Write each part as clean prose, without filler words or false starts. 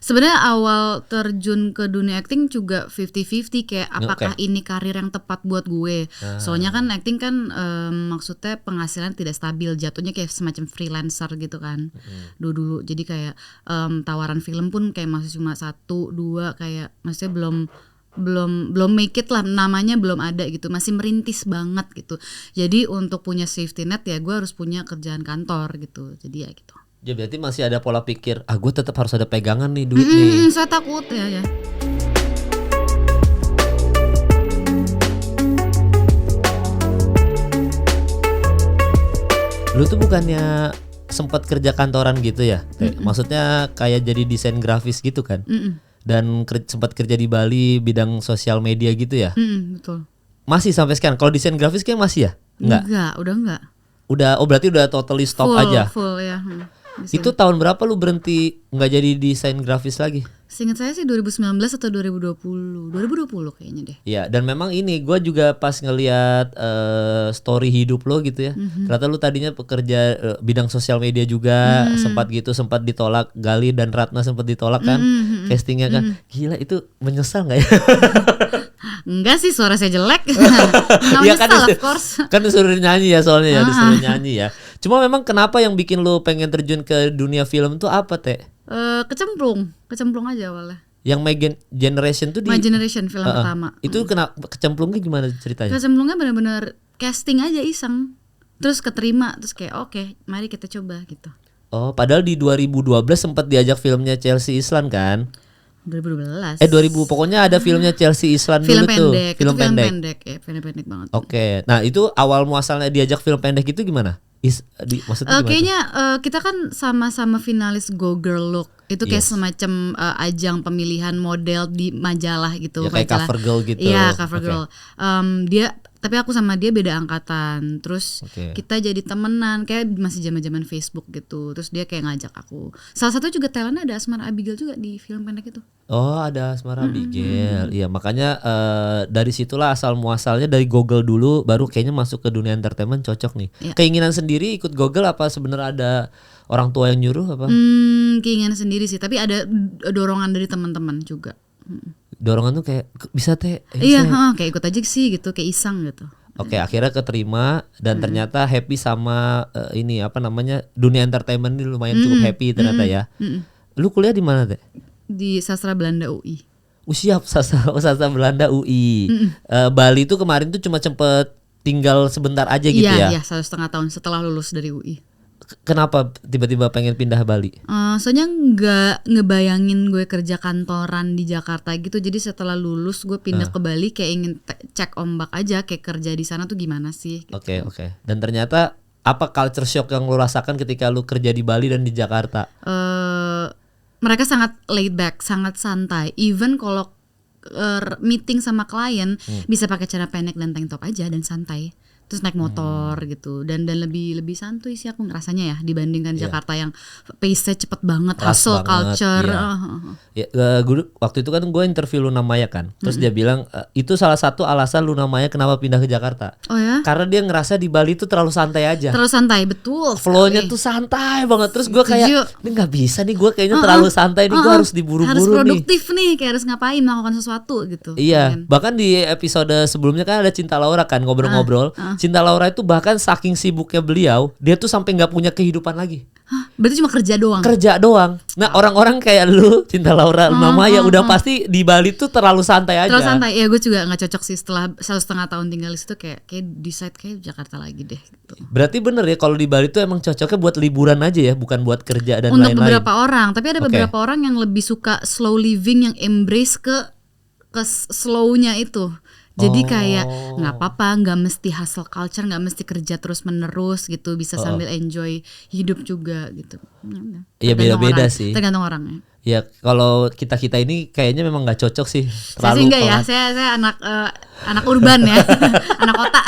Sebenarnya awal terjun ke dunia acting juga 50-50 kayak apakah ini karir yang tepat buat gue. Soalnya kan acting kan maksudnya penghasilan tidak stabil, jatuhnya kayak semacam freelancer gitu kan. Dulu jadi kayak tawaran film pun kayak masih cuma 1, 2 kayak maksudnya belum make it lah, namanya belum ada gitu, masih merintis banget gitu. Jadi untuk punya safety net ya gue harus punya kerjaan kantor gitu. Jadi ya gitu. Ya berarti masih ada pola pikir, gue tetap harus ada pegangan nih duit nih. Saya takut ya. Lu tuh bukannya sempat kerja kantoran gitu ya? Maksudnya kayak jadi desain grafis gitu kan? Dan sempat kerja di Bali bidang sosial media gitu ya? Betul. Masih sampai sekarang? Kalau desain grafis kayak masih ya? Enggak, udah enggak. Berarti udah totally stop aja? Full ya. Itu tahun berapa lu berhenti nggak jadi desain grafis lagi? Seingat saya sih 2019 atau 2020 kayaknya deh. Ya, dan memang ini gue juga pas ngelihat story hidup lo gitu ya. Ternyata lu tadinya pekerja bidang sosial media juga, sempat ditolak. Gali dan Ratna sempat ditolak kan, castingnya kan. Gila, itu menyesal nggak ya? Enggak sih, suara saya jelek. Ya kan, of course. Kan disuruh nyanyi ya soalnya ya, disuruh nyanyi ya. Cuma memang kenapa yang bikin lu pengen terjun ke dunia film tuh apa, Teh? Kecemplung aja awalnya. Yang My Generation tuh My Generation film pertama. Itu kenapa kecemplungnya gimana ceritanya? Kecemplungnya benar-benar casting aja iseng. Terus keterima, terus kayak oke, mari kita coba gitu. Oh, padahal di 2012 sempat diajak filmnya Chelsea Islan kan? 2012. 2000 pokoknya ada filmnya Chelsea Islan film dulu pendek. tuh. Film pendek. Film pendek banget. Oke. Nah, itu awal muasalnya diajak film pendek itu gimana? Maksudnya gimana? Kayaknya kita kan sama-sama finalis Go Girl Look. Itu kayak semacam ajang pemilihan model di majalah gitu. Ya, kayak Cover Girl gitu. Iya, Cover Girl. Tapi aku sama dia beda angkatan. Terus kita jadi temenan, kayak masih zaman-zaman Facebook gitu. Terus dia kayak ngajak aku. Salah satu juga talentnya ada Asmara Abigail juga di film pendek itu. Oh, ada Asmara Abigail. Iya, makanya dari situlah asal muasalnya dari Google dulu, baru kayaknya masuk ke dunia entertainment cocok nih. Ya. Keinginan sendiri ikut Google apa sebenarnya ada orang tua yang nyuruh apa? Keinginan sendiri sih, tapi ada dorongan dari teman-teman juga. Dorongan tuh kayak bisa Teh? Kayak ikut aja sih gitu, kayak iseng gitu. Oke, akhirnya keterima dan ternyata happy sama ini apa namanya dunia entertainment ini lumayan cukup happy ternyata ya. Lu kuliah di mana Teh? Di Sastra Belanda UI. Siap, Sastra Belanda UI. Bali tuh kemarin tuh cuma sempet tinggal sebentar aja gitu ya? Iya, 1,5 tahun setelah lulus dari UI. Kenapa tiba-tiba pengen pindah Bali? Soalnya nggak ngebayangin gue kerja kantoran di Jakarta gitu. Jadi setelah lulus gue pindah ke Bali kayak ingin cek ombak aja, kayak kerja di sana tuh gimana sih? Gitu. Oke. Dan ternyata apa culture shock yang lu rasakan ketika lu kerja di Bali dan di Jakarta? Mereka sangat laid back, sangat santai. Even kalau meeting sama klien bisa pakai celana pendek dan tank top aja dan santai. Terus naik motor gitu dan lebih santuy sih aku ngerasanya ya dibandingkan Jakarta yang pace-nya cepet banget, hustle culture. Waktu itu kan gue interview Luna Maya kan, terus dia bilang itu salah satu alasan Luna Maya kenapa pindah ke Jakarta. Oh ya? Karena dia ngerasa di Bali tuh terlalu santai aja. Terlalu santai, betul. Flow-nya tuh santai banget. Terus gue kayak ini nggak bisa nih, gue kayaknya terlalu santai nih, gue harus diburu-buru nih. Harus produktif nih, kayak harus ngapain, melakukan sesuatu gitu. Iya, bahkan di episode sebelumnya kan ada Cinta Laura kan ngobrol-ngobrol. Cinta Laura itu bahkan saking sibuknya beliau, dia tuh sampai nggak punya kehidupan lagi. Berarti cuma kerja doang? Kerja doang. Nah orang-orang kayak lu, Cinta Laura, Mama ya udah pasti di Bali tuh terlalu santai aja. Terlalu santai, ya gue juga nggak cocok sih setelah 1,5 tahun tinggal di situ kayak decide kayak Jakarta lagi deh. Gitu. Berarti bener ya kalau di Bali tuh emang cocoknya buat liburan aja ya, bukan buat kerja dan lain-lain. Untuk beberapa orang, tapi ada beberapa orang yang lebih suka slow living, yang embrace ke slow-nya itu. Jadi kayak nggak apa-apa, nggak mesti hustle culture, nggak mesti kerja terus menerus gitu, bisa sambil enjoy hidup juga gitu. Iya beda-beda sih. Tergantung orangnya. Ya kalau kita ini kayaknya memang nggak cocok sih. Saya sih enggak ya, saya anak urban ya, anak kota.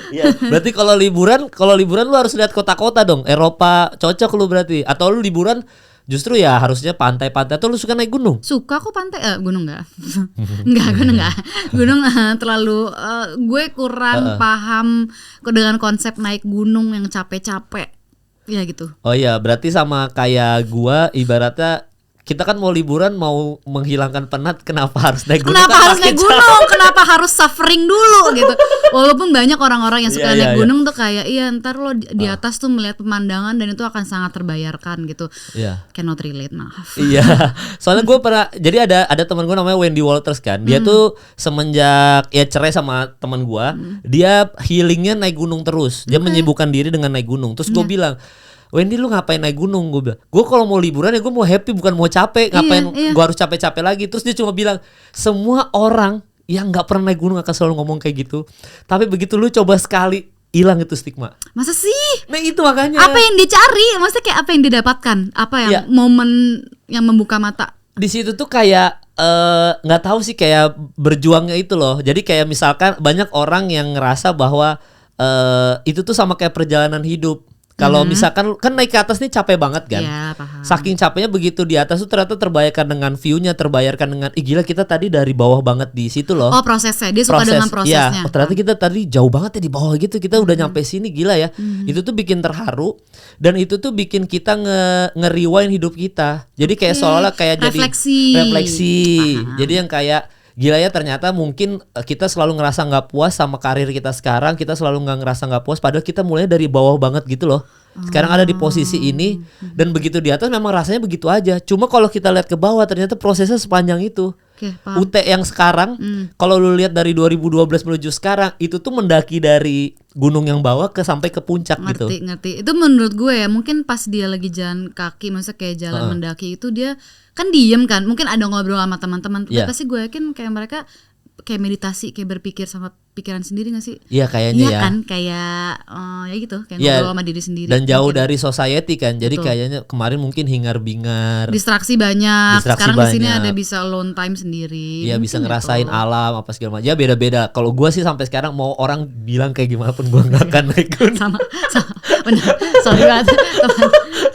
Iya. Berarti kalau liburan lu harus lihat kota-kota dong. Eropa cocok lu berarti. Atau lu liburan justru ya harusnya pantai-pantai. Atau lu suka naik gunung? Suka kok pantai, gunung enggak. Gunung enggak. Gunung terlalu gue kurang paham dengan konsep naik gunung yang capek-capek. Ya gitu. Oh iya, berarti sama kayak gua ibaratnya kita kan mau liburan, mau menghilangkan penat, kenapa harus naik gunung? Kenapa harus naik gunung? Kenapa harus suffering dulu gitu? Walaupun banyak orang-orang yang suka naik gunung tuh kayak ntar lo di atas tuh melihat pemandangan dan itu akan sangat terbayarkan gitu. Cannot relate, maaf. Iya. Soalnya gue pernah, jadi ada teman gue namanya Wendy Walters kan. Dia tuh semenjak cerai sama teman gue, dia healingnya naik gunung terus. Dia menyibukkan diri dengan naik gunung. Terus gue bilang, Wendy lu ngapain naik gunung? Gue bilang, gue kalau mau liburan ya gue mau happy, bukan mau capek. Ngapain gue harus capek-capek lagi? Terus dia cuma bilang, semua orang yang nggak pernah naik gunung akan selalu ngomong kayak gitu. Tapi begitu lu coba sekali, hilang itu stigma. Masa sih? Nah itu makanya. Apa yang dicari? Maksudnya kayak apa yang didapatkan? Apa yang momen yang membuka mata? Di situ tuh kayak nggak tahu sih, kayak berjuangnya itu loh. Jadi kayak misalkan banyak orang yang ngerasa bahwa itu tuh sama kayak perjalanan hidup. Kalau misalkan kan naik ke atas nih capek banget kan. Ya, paham. Saking capeknya begitu di atas tuh ternyata terbayarkan dengan view-nya, terbayarkan dengan gila kita tadi dari bawah banget di situ loh. Oh, prosesnya. Dia suka dengan prosesnya. Ya, ternyata kita tadi jauh banget ya di bawah gitu. Kita udah nyampe sini, gila ya. Itu tuh bikin terharu dan itu tuh bikin kita nge-rewind hidup kita. Jadi kayak seolah-olah kayak refleksi. jadi refleksi. Jadi yang kayak gila ya, ternyata mungkin kita selalu ngerasa nggak puas sama karir kita sekarang, kita selalu nggak ngerasa nggak puas padahal kita mulai dari bawah banget gitu loh. Sekarang ada di posisi ini dan begitu di atas memang rasanya begitu aja. Cuma kalau kita lihat ke bawah ternyata prosesnya sepanjang itu. UT yang sekarang kalau lu lihat dari 2012 menuju sekarang itu tuh mendaki dari gunung yang bawah sampai ke puncak gitu. Ngerti. Itu menurut gue ya, mungkin pas dia lagi jalan kaki, maksudnya kayak jalan mendaki itu dia kan diem kan, mungkin ada ngobrol sama teman-teman, tapi pasti gue yakin kayak mereka kayak meditasi, kayak berpikir sama pikiran sendiri gak sih? Iya kayaknya ya. Kan kayak ya gitu, kayak ngobrol sama diri sendiri. Dan jauh dari society kan. Jadi kayaknya kemarin mungkin hingar-bingar. Distraksi banyak. Sekarang di sini ada bisa alone time sendiri. Iya, bisa ngerasain alam apa segala macam. Ya beda-beda. Kalau gue sih sampai sekarang mau orang bilang kayak gimana pun gue gak akan naik gunung. sama. Bener. Sorry banget.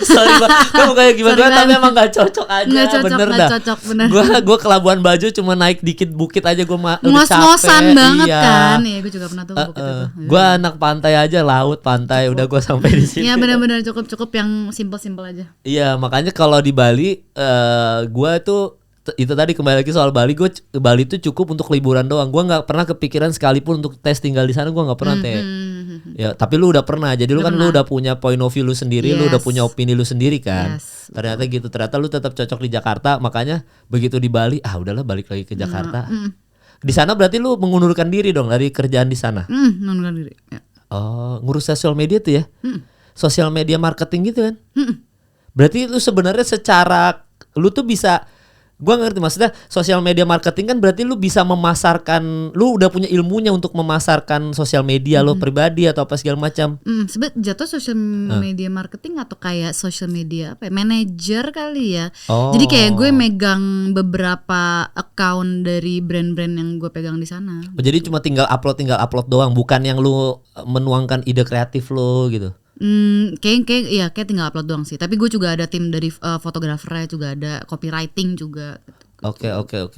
Sorry banget. Kamu kayak gimana tapi emang gak cocok aja. Gak cocok, bener gak dah. cocok, bener. Gue ke Labuan Bajo cuma naik dikit bukit aja gue udah capek. Ngos-ngosan banget kan. Iya, gue juga pernah tuh bukit itu. Gue anak pantai aja, laut, pantai, udah gue sampai di sini. Iya benar-benar cukup yang simpel-simpel aja. Iya, makanya kalau di Bali gue tuh itu tadi kembali lagi soal Bali, Bali tuh cukup untuk liburan doang. Gue nggak pernah kepikiran sekalipun untuk tes tinggal di sana, gue nggak pernah teh. Ya, tapi lu udah pernah. Jadi lu udah punya point of view lu sendiri, lu udah punya opini lu sendiri kan. Ternyata gitu. Ternyata lu tetap cocok di Jakarta, makanya begitu di Bali, udahlah balik lagi ke Jakarta. Di sana berarti lu mengundurkan diri dong dari kerjaan di sana. Mengundurkan diri. Ya. Oh, ngurus sosial media tuh ya? Sosial media marketing gitu kan? Berarti lu sebenarnya secara lu tuh bisa, gua ngerti maksudnya sosial media marketing kan berarti lu bisa memasarkan, lu udah punya ilmunya untuk memasarkan sosial media lo pribadi atau apa segala macam. Sebenarnya jatuh sosial media marketing atau kayak sosial media apa ya, manajer kali ya. Jadi kayak gue megang beberapa account dari brand-brand yang gue pegang di sana. Jadi cuma tinggal upload doang, bukan yang lu menuangkan ide kreatif lo gitu. Kayak tinggal upload doang sih. Tapi gue juga ada tim dari fotografernya, juga ada copywriting juga. Oke.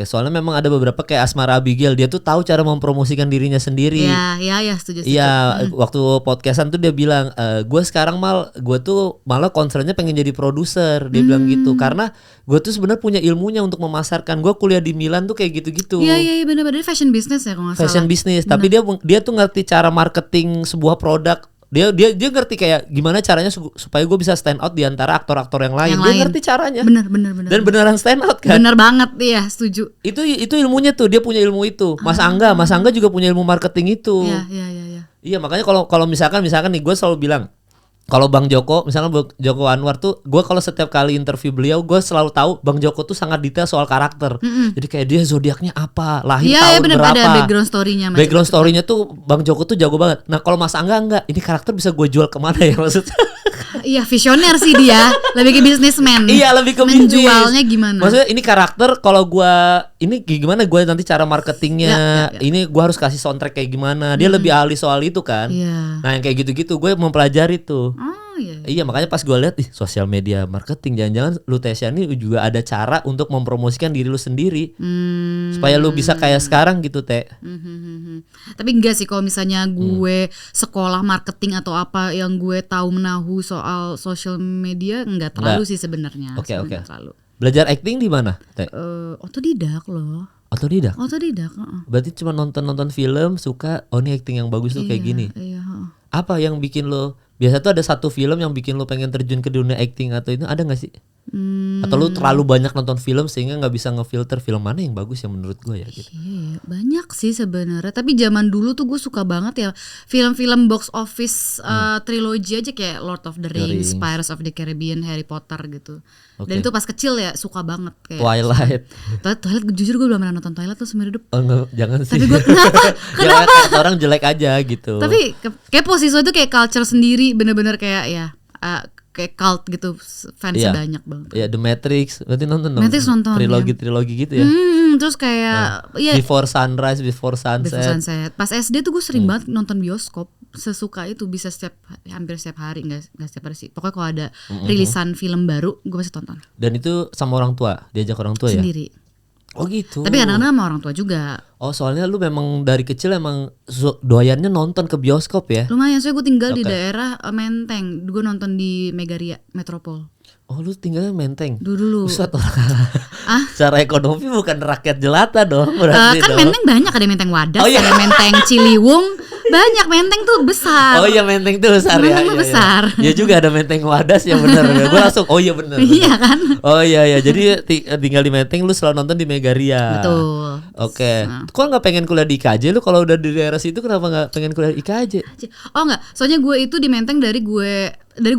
Soalnya memang ada beberapa kayak Asmara Abigail, dia tuh tahu cara mempromosikan dirinya sendiri. Iya, setuju. Iya, waktu podcastan tuh dia bilang, gue sekarang gue tuh malah concernnya pengen jadi produser. Dia bilang gitu, karena gue tuh sebenarnya punya ilmunya untuk memasarkan. Gue kuliah di Milan tuh kayak gitu-gitu. Iya, benar-benar fashion business ya kalau nggak salah. Fashion business, tapi dia tuh ngerti cara marketing sebuah produk. Dia ngerti kayak gimana caranya supaya gue bisa stand out di antara aktor-aktor yang lain. Dia ngerti caranya. Bener. Dan beneran stand out kan. Bener banget, iya setuju. Itu ilmunya tuh, dia punya ilmu itu. Mas Angga juga punya ilmu marketing itu. Iya. Iya, makanya kalau misalkan nih gue selalu bilang, kalau Bang Joko, misalnya Joko Anwar tuh, gue kalau setiap kali interview beliau, gue selalu tahu Bang Joko tuh sangat detail soal karakter. Jadi kayak dia zodiaknya apa, lahir tahun berapa. Iya, ada background story-nya. Background story-nya tuh Bang Joko tuh jago banget. Nah kalau Mas Angga enggak, ini karakter bisa gue jual kemana ya maksudnya? Iya, visioner sih dia, lebih ke businessman. Iya, lebih ke bisnis. Menjualnya gimana? Maksudnya ini karakter, kalau gue ini gimana gue nanti cara marketingnya, ini gue harus kasih soundtrack kayak gimana. Dia lebih ahli soal itu kan. Nah yang kayak gitu-gitu gue mempelajari tuh. Iya, makanya pas gue lihat sosial media marketing, jangan-jangan lu Tesya ini juga ada cara untuk mempromosikan diri lu sendiri supaya lu bisa kayak sekarang gitu Teh. Tapi enggak sih, kalau misalnya gue sekolah marketing atau apa yang gue tahu menahu soal sosial media enggak terlalu sih sebenarnya. Oke. Belajar acting di mana? Otodidak loh. Otodidak. Otodidak. Berarti cuma nonton film, suka oh ini acting yang bagus tuh kayak gini. Iya. Apa yang bikin lo? Biasa tuh ada satu film yang bikin lo pengen terjun ke dunia acting atau itu ada nggak sih? Atau lu terlalu banyak nonton film sehingga nggak bisa ngefilter film mana yang bagus ya menurut gue ya gitu. Iya, banyak sih sebenarnya. Tapi zaman dulu tuh gue suka banget ya film-film box office trilogi aja kayak Lord of the Rings, Pirates of the Caribbean, Harry Potter gitu. Dan itu pas kecil ya suka banget kayak Twilight. Twilight jujur gue belum pernah nonton Twilight tuh seumur hidup. Oh enggak, jangan sih. Tapi gue kenapa? Orang jelek aja gitu. Tapi kepo sih, soalnya itu kayak culture sendiri, bener-bener kayak ya kayak cult gitu, fansnya banyak banget. Iya, The Matrix, berarti nonton dong. Matrix nonton. Trilogi gitu ya. Terus kayak Before Sunrise, Before Sunset. Pas SD tuh gue sering banget nonton bioskop. Sesuka itu, bisa hampir setiap hari, nggak setiap hari sih. Pokoknya kalau ada rilisan film baru, gue pasti tonton. Dan itu sama orang tua, diajak orang tua sendiri. Ya? Oh gitu. Tapi kadang-kadang sama orang tua juga. Oh soalnya lu memang dari kecil emang doyannya nonton ke bioskop ya? Lumayan, soalnya gue tinggal di daerah Menteng. Gue nonton di Megaria Metropol. Oh lu tinggalnya Menteng? Dulu. Pusat orang. Secara ekonomi bukan rakyat jelata dong berarti kan dong. Menteng banyak, ada Menteng Wadas, ada Menteng Ciliwung. Banyak, Menteng tuh besar. Oh iya, Menteng tuh besar ya. Menteng besar. Ya juga ada Menteng Wadas ya benar. Gue langsung oh iya benar. Iya kan? Oh iya ya. Jadi tinggal di Menteng, lu selalu nonton di Megaria. Betul. Oke. Kok nggak pengen kuliah di IKJ lu kalau udah di daerah situ, kenapa nggak pengen kuliah di IKJ? Oh enggak, soalnya gue itu di Menteng dari gue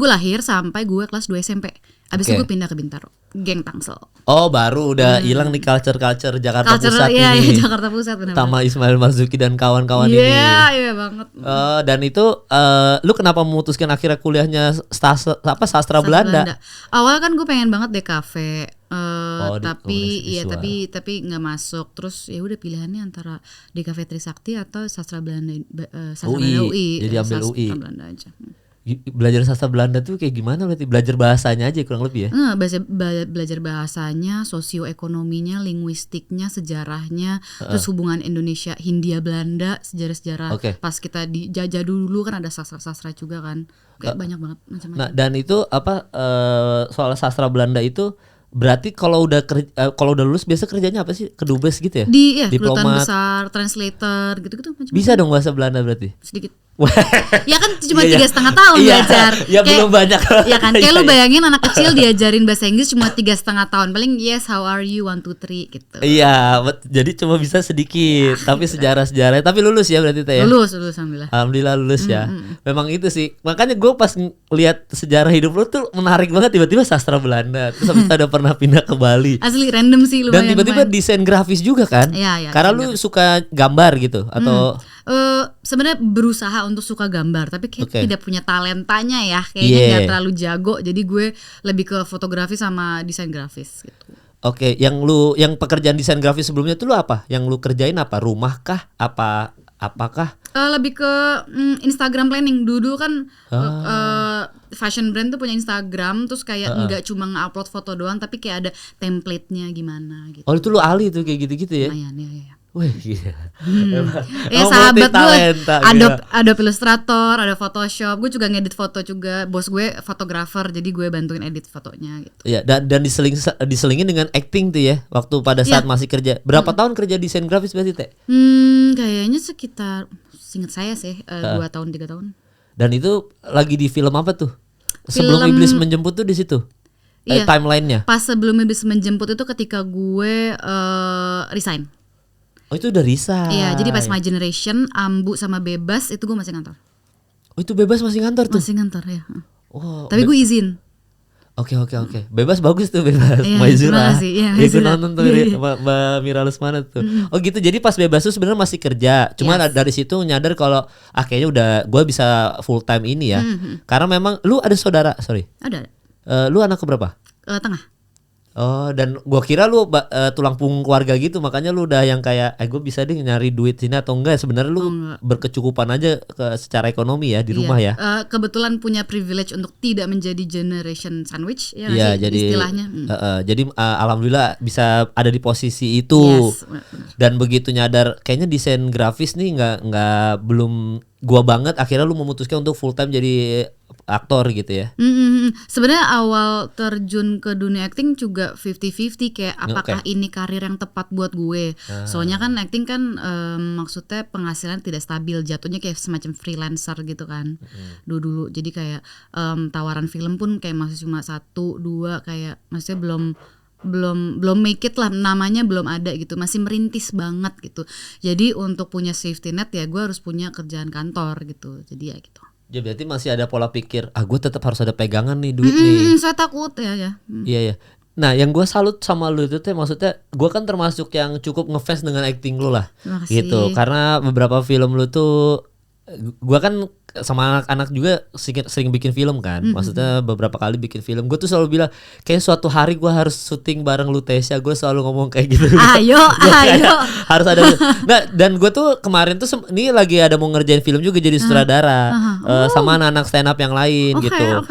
lahir sampai gue kelas 2 SMP. Abis itu gue pindah ke Bintaro, geng Tangsel. Oh baru udah hilang nih culture Jakarta Pusat iya, ini. Iya, Jakarta Pusat benar. Sama Ismail Marzuki dan kawan-kawan ini. Iya banget. Dan itu lu kenapa memutuskan akhirnya kuliahnya sastra Belanda? Awalnya kan gue pengen banget DKV. Tapi nggak masuk. Terus ya udah pilihannya antara DKV Trisakti atau sastra Belanda, sastra Belanda UI. Jadi ambil UI. Belanda aja. Belajar sastra Belanda tuh kayak gimana berarti? Belajar bahasanya aja kurang lebih ya? Belajar bahasanya, sosioekonominya, linguistiknya, sejarahnya, terus hubungan Indonesia, Hindia Belanda, sejarah-sejarah. Pas kita dijajah dulu kan ada sastra-sastra juga kan, kayak banyak banget macam-macam. Nah dan itu soal sastra Belanda itu berarti kalau udah lulus biasa kerjanya apa sih? Kedubes gitu ya? Kedutaan besar, translator gitu-gitu macam-macam. Bisa dong bahasa Belanda berarti? Sedikit. Ya kan cuma 3,5 tahun belajar. Ya belum banyak. Ya kan, kayak lu bayangin anak kecil diajarin bahasa Inggris cuma 3,5 tahun. Paling yes, how are you, 1, 2, 3 gitu. Iya, jadi cuma bisa sedikit. Tapi sejarah-sejarah. Tapi lulus ya berarti ya? Lulus alhamdulillah. Alhamdulillah lulus ya. Memang itu sih. Makanya gue pas lihat sejarah hidup lu tuh menarik banget, tiba-tiba sastra Belanda. Terus habis itu ada pernah pindah ke Bali. Asli random sih lumayan. Dan tiba-tiba desain grafis juga kan? Iya. Karena lu suka gambar gitu atau sebenarnya berusaha untuk suka gambar, tapi kayak tidak punya talentanya ya, kayaknya nggak terlalu jago. Jadi gue lebih ke fotografi sama desain grafis gitu. Oke, yang pekerjaan desain grafis sebelumnya tuh lu apa? Yang lu kerjain apa? Rumah kah? Apakah? Lebih ke Instagram planning. Dulu kan fashion brand tuh punya Instagram, terus kayak nggak cuma nge-upload foto doang, tapi kayak ada template-nya gimana gitu. Oh itu lu ahli tuh kayak gitu-gitu ya? Lumayan, ya. Wih gila. Sahabat gue Adobe Illustrator, ada Photoshop. Gue juga ngedit foto juga. Bos gue fotografer, jadi gue bantuin edit fotonya gitu. Iya, dan diselingin dengan acting tuh ya. Waktu pada saat masih kerja. Berapa tahun kerja desain grafis berarti Teh? Kayaknya sekitar, seinget saya sih 2 tahun 3 tahun. Dan itu lagi di film apa tuh? Sebelum Iblis Menjemput tuh di situ. Timelinenya. Pas sebelum Iblis Menjemput itu ketika gue resign. Oh itu udah resign. Iya, jadi pas My Generation, Ambu sama Bebas itu gue masih ngantor. Oh itu Bebas masih ngantor tuh? Masih ngantor ya. Oh, tapi gue izin. Oke. Bebas bagus tuh Bebas. Maizura. Iya, gue nonton tuh Mbak Mira Lesmana tuh. Oh gitu. Jadi pas Bebas tuh sebenarnya masih kerja. Cuma dari situ nyadar kalau kayaknya udah gue bisa full time ini ya. Karena memang lu ada saudara, sorry. Ada. Lu anak keberapa? Tengah. Oh, dan gua kira lu tulang punggung keluarga gitu, makanya lu udah yang kayak gua bisa deh nyari duit sini atau enggak. Sebenarnya lu berkecukupan aja secara ekonomi ya di rumah ya. Kebetulan punya privilege untuk tidak menjadi generation sandwich ya, jadi istilahnya. Jadi alhamdulillah bisa ada di posisi itu. Yes, dan begitu nyadar kayaknya desain grafis nih belum gua banget, akhirnya lu memutuskan untuk full time jadi aktor gitu ya. Sebenarnya awal terjun ke dunia acting juga 50-50 kayak apakah ini karir yang tepat buat gue. Soalnya kan acting kan maksudnya penghasilan tidak stabil, jatuhnya kayak semacam freelancer gitu kan. Dulu jadi kayak tawaran film pun kayak masih cuma 1-2, kayak maksudnya belum make it lah, namanya belum ada gitu, masih merintis banget gitu. Jadi untuk punya safety net ya gue harus punya kerjaan kantor gitu. Jadi ya gitu. Ya berarti masih ada pola pikir, gue tetap harus ada pegangan nih duit nih. Saya takut ya. Iya ya. Nah yang gue salut sama lu itu tuh maksudnya gue kan termasuk yang cukup ngefans dengan acting lu lah. Gitu. Karena beberapa film lu tuh gue kan sama anak-anak juga sering bikin film kan. Maksudnya beberapa kali bikin film. Gue tuh selalu bilang kayak suatu hari gue harus syuting bareng Lutecia. Gue selalu ngomong kayak gitu. Ayo. Harus ada. Nah dan gue tuh kemarin tuh ini lagi ada mau ngerjain film juga jadi sutradara sama anak-anak stand up yang lain gitu.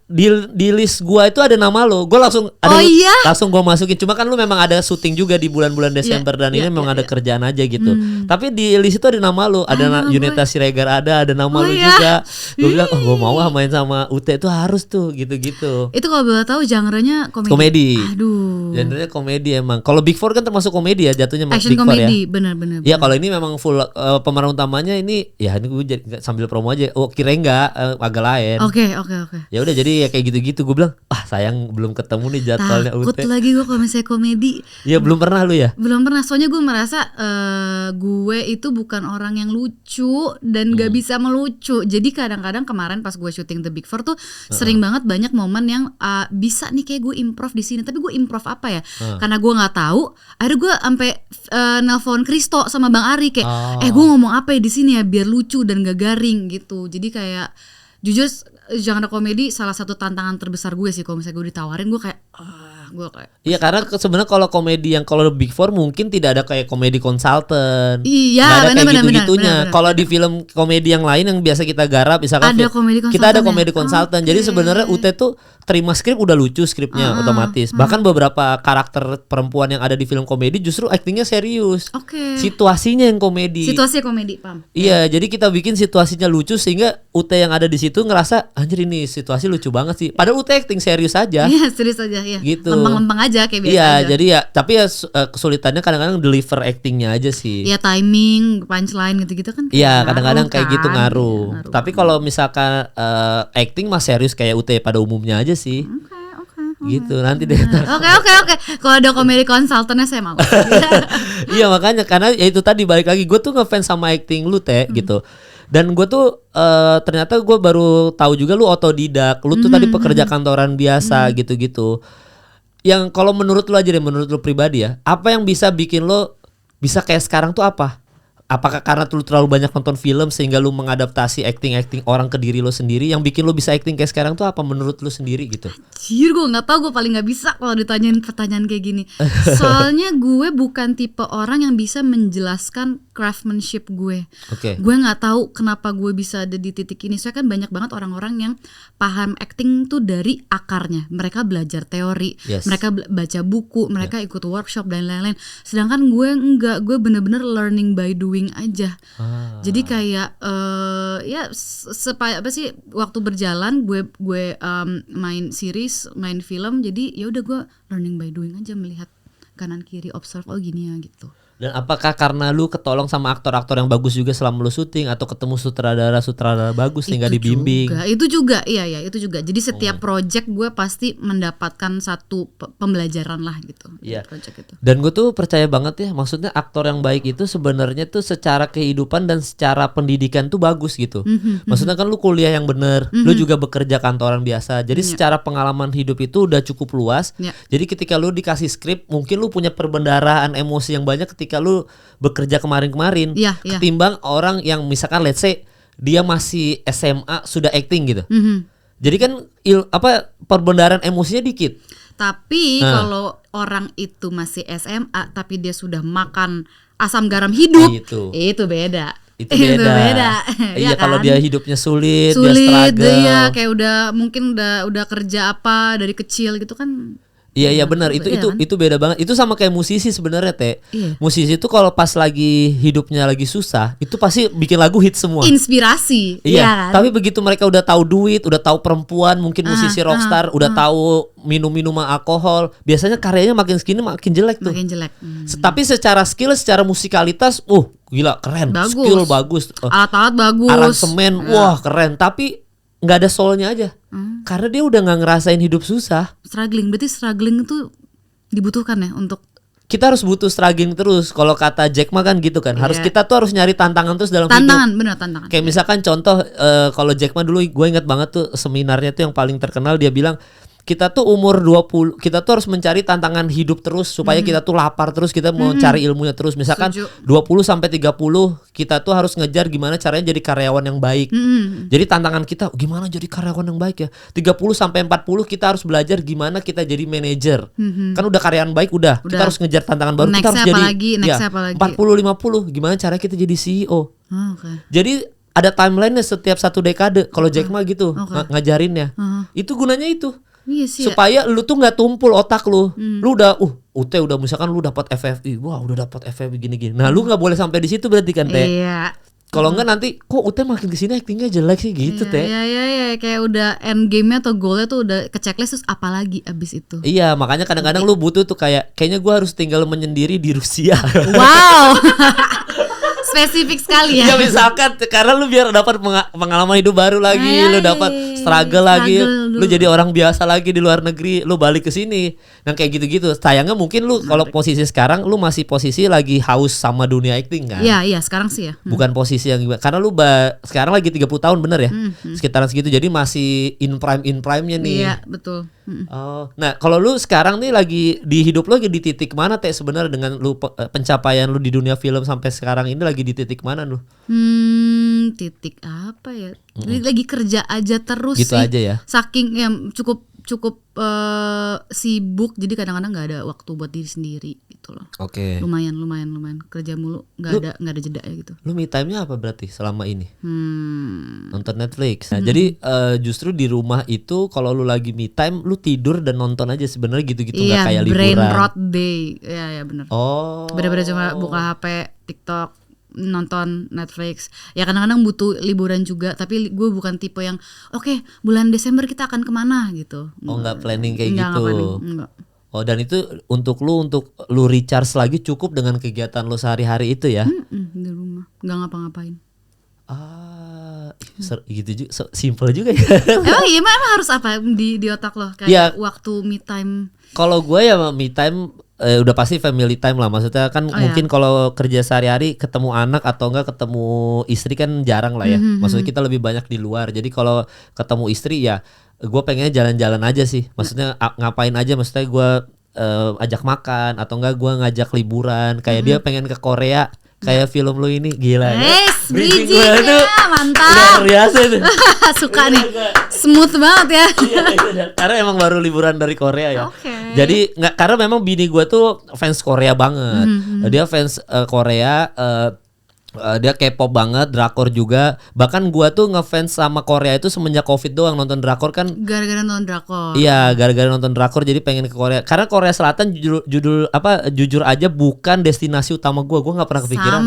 Di list gua itu ada nama lo, gua langsung ada langsung gua masukin. Cuma kan lu memang ada syuting juga di bulan-bulan Desember dan ini memang ada kerjaan aja gitu. Tapi di list itu ada nama lo, ada Yunita Siregar ada nama lo juga. Gua bilang gua mau main sama Ute itu harus tuh gitu-gitu. Itu kalau boleh tahu genre-nya komedi. Aduh. Genre-nya komedi emang. Kalau Big Four kan termasuk komedi ya jatuhnya. Action Big komedi, ya. benar. Ya kalau ini memang full pemeran utamanya ini ya ini gue sambil promo aja. Oh kira enggak agak lain. Oke. Ya udah jadi ya kayak gitu-gitu. Gue bilang sayang belum ketemu nih jadwalnya Takut lagi gue kalau misalnya komedi. Ya belum pernah lu ya? Belum pernah, soalnya gue merasa gue itu bukan orang yang lucu dan gak bisa melucu. Jadi kadang-kadang kemarin pas gue syuting The Big Four tuh sering banget banyak momen yang bisa nih kayak gue improv di sini. Tapi gue improv apa ya? Karena gue nggak tahu. Akhirnya gue sampai nelpon Kristo sama Bang Ari kayak gue ngomong apa ya di sini ya biar lucu dan gak garing gitu. Jadi kayak jujur genre komedi salah satu tantangan terbesar gue sih. Kalau misalnya gue ditawarin gue kayak iya karena sebenarnya kalau komedi yang kalau Big Four mungkin tidak ada kayak komedi konsultan. Iya benar. Kalau di film komedi yang lain yang biasa kita garap misalkan ada kita ada komedi konsultan. Jadi sebenarnya Ute tuh terima skrip udah lucu skripnya otomatis. Bahkan beberapa karakter perempuan yang ada di film komedi justru aktingnya serius. Situasinya yang komedi. Situasi komedi, paham. Iya, jadi kita bikin situasinya lucu sehingga Ute yang ada di situ ngerasa anjir ini situasi lucu banget sih. Padahal Ute acting serius aja. Iya, serius aja ya. Gitu. Lempeng-lempeng aja kayak biasa aja. Jadi ya tapi ya kesulitannya kadang-kadang deliver actingnya aja sih. Iya, timing, punchline gitu-gitu kan. Iya, kadang-kadang kayak gitu ngaruh. Tapi kalau misalkan acting mah serius kayak Ute pada umumnya aja sih. Gitu nanti deh. Oke. Kalau ada komedi konsultannya saya mau. Iya makanya karena ya itu tadi balik lagi gue tuh ngefans sama acting lu gitu. Dan gue tuh ternyata gue baru tahu juga lu otodidak. Lu tuh tadi pekerja kantoran biasa gitu-gitu. Yang kalau menurut lu aja deh, menurut lu pribadi ya, apa yang bisa bikin lu bisa kayak sekarang tuh apa? Apakah karena lu terlalu banyak nonton film sehingga lu mengadaptasi acting orang ke diri lu sendiri? Yang bikin lu bisa acting kayak sekarang tuh apa menurut lu sendiri gitu? Anjir, gue nggak tahu, gue paling nggak bisa kalau ditanyain pertanyaan kayak gini. Soalnya gue bukan tipe orang yang bisa menjelaskan craftsmanship gue. Gue nggak tahu kenapa gue bisa ada di titik ini. Soalnya kan banyak banget orang-orang yang paham acting tuh dari akarnya. Mereka belajar teori, mereka baca buku, mereka ikut workshop dan lain-lain. Sedangkan gue enggak, gue bener-bener learning by doing aja. Jadi kayak waktu berjalan gue main series, main film, jadi ya udah gue learning by doing aja, melihat kanan kiri, observe gini ya gitu. Dan apakah karena lu ketolong sama aktor-aktor yang bagus juga selama lu syuting atau ketemu sutradara bagus sehingga dibimbing? Itu juga. Jadi setiap project gue pasti mendapatkan satu pembelajaran lah gitu. Iya. Dan gue tuh percaya banget ya, maksudnya aktor yang baik itu sebenarnya tuh secara kehidupan dan secara pendidikan tuh bagus gitu. Maksudnya kan lu kuliah yang bener, lu juga bekerja kantoran biasa. Jadi secara pengalaman hidup itu udah cukup luas. Jadi ketika lu dikasih skrip, mungkin lu punya perbendaharaan emosi yang banyak ketika lu bekerja kemarin-kemarin ketimbang orang yang misalkan let's say dia masih SMA sudah acting gitu. Jadi kan perbendaharaan emosinya dikit. Tapi kalau orang itu masih SMA tapi dia sudah makan asam garam hidup, itu beda. Itu beda. Iya kan? Kalau dia hidupnya sulit dia struggle. Iya, kayak mungkin udah kerja apa dari kecil gitu kan. Iya benar, itu beda banget. Itu sama kayak musisi sebenarnya, Teh. Musisi itu kalau pas lagi hidupnya lagi susah, itu pasti bikin lagu hit semua. Inspirasi. Iya. Tapi begitu mereka udah tahu duit, udah tahu perempuan, mungkin musisi rockstar, udah tahu minum-minuman alkohol, biasanya karyanya makin segini makin jelek tuh. Makin jelek. Tapi secara skill, secara musikalitas, gila keren, skill bagus, alat-alat bagus, aransemen, wah keren. Tapi nggak ada soulnya aja, karena dia udah nggak ngerasain hidup susah. Berarti struggling itu dibutuhkan ya untuk kita harus butuh struggling terus. Kalau kata Jack Ma kan gitu kan, kita harus nyari tantangan terus dalam hidup. Tantangan. Kayak misalkan contoh, kalau Jack Ma dulu gue ingat banget tuh seminarnya tuh yang paling terkenal, dia bilang kita tuh umur 20, kita tuh harus mencari tantangan hidup terus supaya kita tuh lapar terus, kita mau cari ilmunya terus. Misalkan 20 sampai 30 kita tuh harus ngejar gimana caranya jadi karyawan yang baik. Jadi tantangan kita gimana jadi karyawan yang baik ya. 30 sampai 40 kita harus belajar gimana kita jadi manajer. Kan udah karyawan baik udah. Kita harus ngejar tantangan baru. Kita harus jadi 40 50 gimana cara kita jadi CEO. Jadi ada timeline-nya setiap 1 dekade. Kalau Jack Ma gitu ngajarinnya. Itu gunanya itu. Supaya lu tuh nggak tumpul otak lu. Lu udah UT udah misalkan lu dapat FFI, wah udah dapat FFI gini-gini. Nah, lu nggak boleh sampai di situ berarti kan, Teh. Iya. Kalau enggak nanti kok UT makin kesini actingnya jelek sih gitu, Teh. Iya, kayak udah end game-nya atau goalnya tuh udah ke checklist, terus apalagi abis itu. Iya, makanya kadang-kadang lu butuh tuh kayaknya gua harus tinggal menyendiri di Rusia. Wow. Spesifik sekali ya. Ya misalkan karena lu biar dapat pengalaman hidup baru lagi, lu dapat struggle lagi, lu jadi orang biasa lagi di luar negeri, lu balik ke sini. Nah kayak gitu-gitu. Sayangnya mungkin lu kalau posisi sekarang lu masih posisi lagi haus sama dunia acting kan? Iya, sekarang sih ya. Bukan posisi yang karena lu sekarang lagi 30 tahun bener ya? Sekitaran segitu, jadi masih in prime-nya nih. Iya, betul. Nah kalau lu sekarang nih lagi di hidup lu lagi di titik mana, Teh, sebenarnya dengan lu pencapaian lu di dunia film sampai sekarang ini lagi di titik mana lu? Titik apa ya? Lagi kerja aja terus gitu sih. Aja ya. Saking ya cukup sibuk, jadi kadang-kadang nggak ada waktu buat diri sendiri gitu loh. Oke. Lumayan kerja mulu, nggak ada jeda ya gitu. Lu me time-nya apa berarti selama ini? Nonton Netflix. Nah, jadi justru di rumah itu kalau lu lagi me time, lu tidur dan nonton aja sebenarnya gitu-gitu, nggak kayak liburan. Brain rot day. Iya benar. Bener-bener cuma buka HP, TikTok, nonton Netflix. Ya kadang-kadang butuh liburan juga, tapi gue bukan tipe yang oke, bulan Desember kita akan kemana gitu. Nggak planning kayak gitu. Enggak. Dan itu untuk lu recharge lagi cukup dengan kegiatan lu sehari-hari itu ya? Di rumah nggak ngapa-ngapain. Gitu juga, simple juga ya. Emang harus apa di otak lo kayak waktu me time? Kalau gue ya me time udah pasti family time lah, maksudnya kan mungkin kalau kerja sehari-hari ketemu anak atau enggak ketemu istri kan jarang lah ya. Maksudnya kita lebih banyak di luar. Jadi kalau ketemu istri ya gue pengennya jalan-jalan aja sih. Maksudnya ngapain aja, maksudnya gue ajak makan atau enggak gue ngajak liburan. Kayak dia pengen ke Korea. Kayak film lu ini gila ya. Bridging-nya mantap. Luar biasa tuh. Suka nih. Smooth banget ya. Karena emang baru liburan dari Korea ya. Jadi karena memang bini gue tuh fans Korea banget. Dia fans Korea. Dia K-pop banget, drakor juga. Bahkan gua tuh ngefans sama Korea itu semenjak Covid doang, nonton drakor kan. Gara-gara nonton drakor. Iya, gara-gara nonton drakor jadi pengen ke Korea. Karena Korea Selatan jujur aja bukan destinasi utama gua. Gua nggak pernah kepikiran.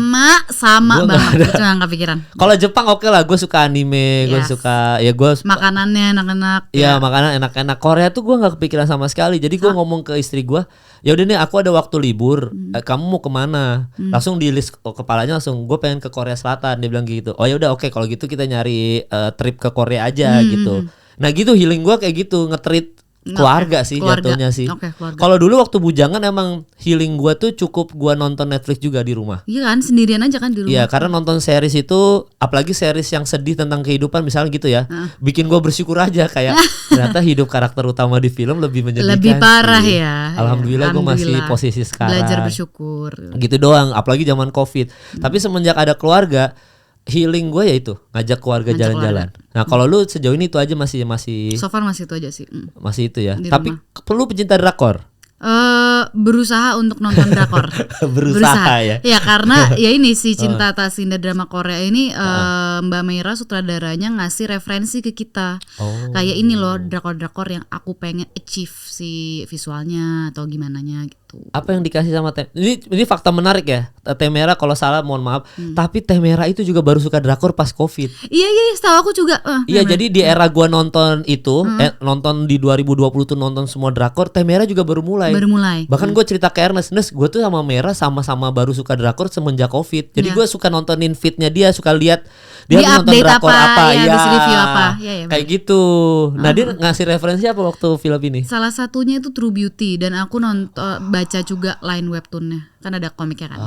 Sama banget. Cuma nggak kepikiran. Kalau Jepang oke lah, gua suka anime, gua suka makanannya enak-enak. Iya, makanan enak-enak. Korea tuh gua nggak kepikiran sama sekali. Jadi gua ngomong ke istri gua, ya udah nih aku ada waktu libur, kamu mau kemana? Langsung di list kepalanya langsung gue pengen ke Korea Selatan, dia bilang gitu. Oh ya udah oke, kalau gitu kita nyari trip ke Korea aja gitu. Nah gitu healing gue kayak gitu, nge-treat keluarga sih jatuhnya sih. Kalau dulu waktu bujangan emang healing gue tuh cukup gue nonton Netflix juga di rumah. Iya kan, sendirian aja kan di rumah. Iya, karena nonton series itu, apalagi series yang sedih tentang kehidupan misalnya gitu ya, bikin gue bersyukur aja kayak ternyata hidup karakter utama di film lebih menjadikan. Lebih parah sih. Ya. Alhamdulillah gue masih posisi sekarang. Belajar bersyukur. Gitu doang, apalagi zaman Covid. Tapi semenjak ada keluarga, healing gue ya itu ngajak keluarga jalan-jalan. Nah kalau lu sejauh ini itu aja masih so far masih itu aja sih. Masih itu ya. Di tapi rumah. perlu pecinta drakor. Berusaha untuk nonton drakor. berusaha ya. Ya karena ya ini si Cinta Tasinda drama Korea ini Mbak Meira sutradaranya ngasih referensi ke kita. Kayak ini loh drakor-drakor yang aku pengen achieve si visualnya atau gimana gitu. Apa yang dikasih sama ini fakta menarik ya. Temera kalau salah mohon maaf. Tapi Temera itu juga baru suka drakor pas Covid. Iya, setahu aku juga. Iya, jadi di era gua nonton itu, nonton di 2020 tuh nonton semua drakor, Temera juga baru mulai. Bahkan gue cerita ke Ernest, gue tuh sama Mera sama-sama baru suka drakor semenjak Covid. Jadi gue suka nontonin feednya dia, suka lihat dia nonton drakor apa, ya, review apa. Ya, kayak gitu. Nah, dia ngasih referensi apa waktu film ini? Salah satunya itu True Beauty, dan aku baca juga line webtoonnya, kan ada komiknya kan.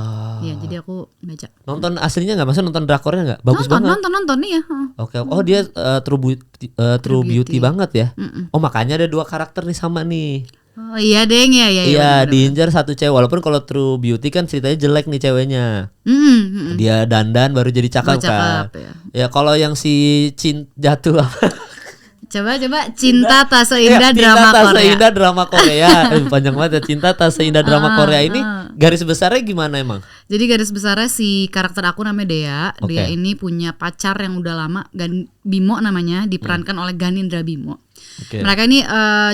Ya, jadi aku baca. Nonton aslinya nggak? Maksudnya nonton drakornya nggak? Bagus banget. Nonton nih ya. Oke. Oh, dia True Beauty banget ya. Oh, makanya ada 2 karakter nih sama nih. Oh iya deng, ya. Iya, diinjar satu cewek. Walaupun kalau True Beauty kan ceritanya jelek nih ceweknya. Dia dandan baru jadi cakep kan. Ya kalau yang si jatuh apa? Coba Cinta Tak Seindah Drama Korea. Cinta Tak Seindah Drama Korea. Panjang banget ya. Cinta Tak Seindah Drama Korea ini garis besarnya gimana emang? Jadi garis besarnya si karakter aku namanya Dea. Dia ini punya pacar yang udah lama, Bimo namanya, diperankan oleh Ganindra Bimo. Mereka ini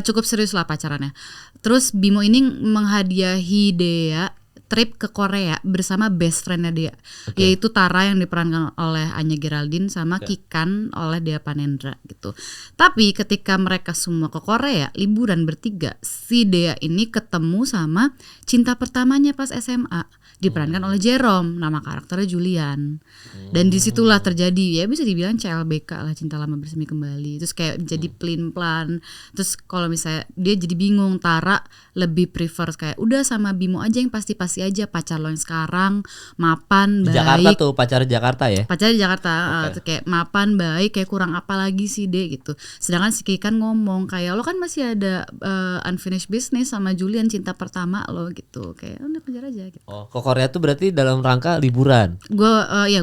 cukup serius lah pacarannya. Terus Bimo ini menghadiahi Dea trip ke Korea bersama best friendnya dia, yaitu Tara yang diperankan oleh Anya Geraldine sama Kikan oleh Dea Panendra gitu. Tapi ketika mereka semua ke Korea liburan bertiga, si Dea ini ketemu sama cinta pertamanya pas SMA, diperankan oleh Jerome, nama karakternya Julian. Dan disitulah terjadi, ya bisa dibilang CLBK lah, cinta lama bersemi kembali. Terus kayak jadi pelin-pelan. Terus kalau misalnya dia jadi bingung, Tara lebih prefer kayak udah sama Bimo aja yang pasti-pasti aja, pacar lo yang sekarang mapan, baik. Jakarta tuh, pacar Jakarta ya? Pacar di Jakarta, kayak mapan, baik, kayak kurang apa lagi sih deh gitu. Sedangkan si Kikan ngomong kayak lo kan masih ada unfinished business sama Julian, cinta pertama lo gitu. Kayak udah kejar aja gitu. Oh, ke Korea tuh berarti dalam rangka liburan? Gue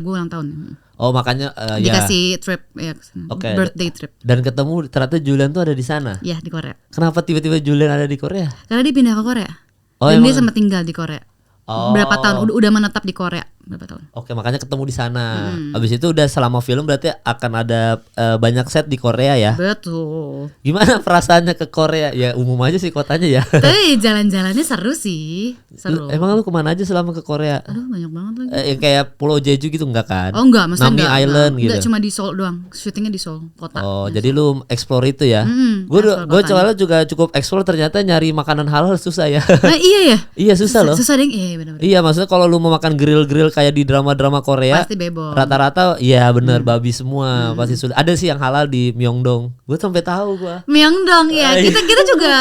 ulang tahun. Oh, makanya dikasih trip ya, birthday trip. Dan ketemu ternyata Julian tuh ada di sana. Ya, di Korea. Kenapa tiba-tiba Julian ada di Korea? Karena dia pindah ke Korea. Dan dia sempat tinggal di Korea. Berapa tahun udah menetap di Korea berapa tahun. Oke, makanya ketemu di sana. Habis itu udah selama film berarti akan ada banyak set di Korea ya. Betul. Gimana perasaannya ke Korea? Ya umum aja sih kotanya ya. Tapi jalan-jalannya seru sih. Seru. Emang lu kemana aja selama ke Korea? Aduh, banyak banget lagi. Yang kayak Pulau Jeju gitu enggak kan? Oh enggak, maksudnya Nami Island gitu. Enggak, cuma di Seoul doang. Syutingnya di Seoul kota. Oh, jadi lu explore itu ya. Gue soalnya juga cukup explore, ternyata nyari makanan halal susah ya. Nah, iya ya. Iya, susah loh. Susah deh, iya benar-benar. Iya, maksudnya kalau lu mau makan grill kayak di drama-drama Korea pasti bebas. Rata-rata ya bener babi semua pasti sudah. Ada sih yang halal di Myeongdong. Gue sampai tahu gue. Myeongdong ya. Kita juga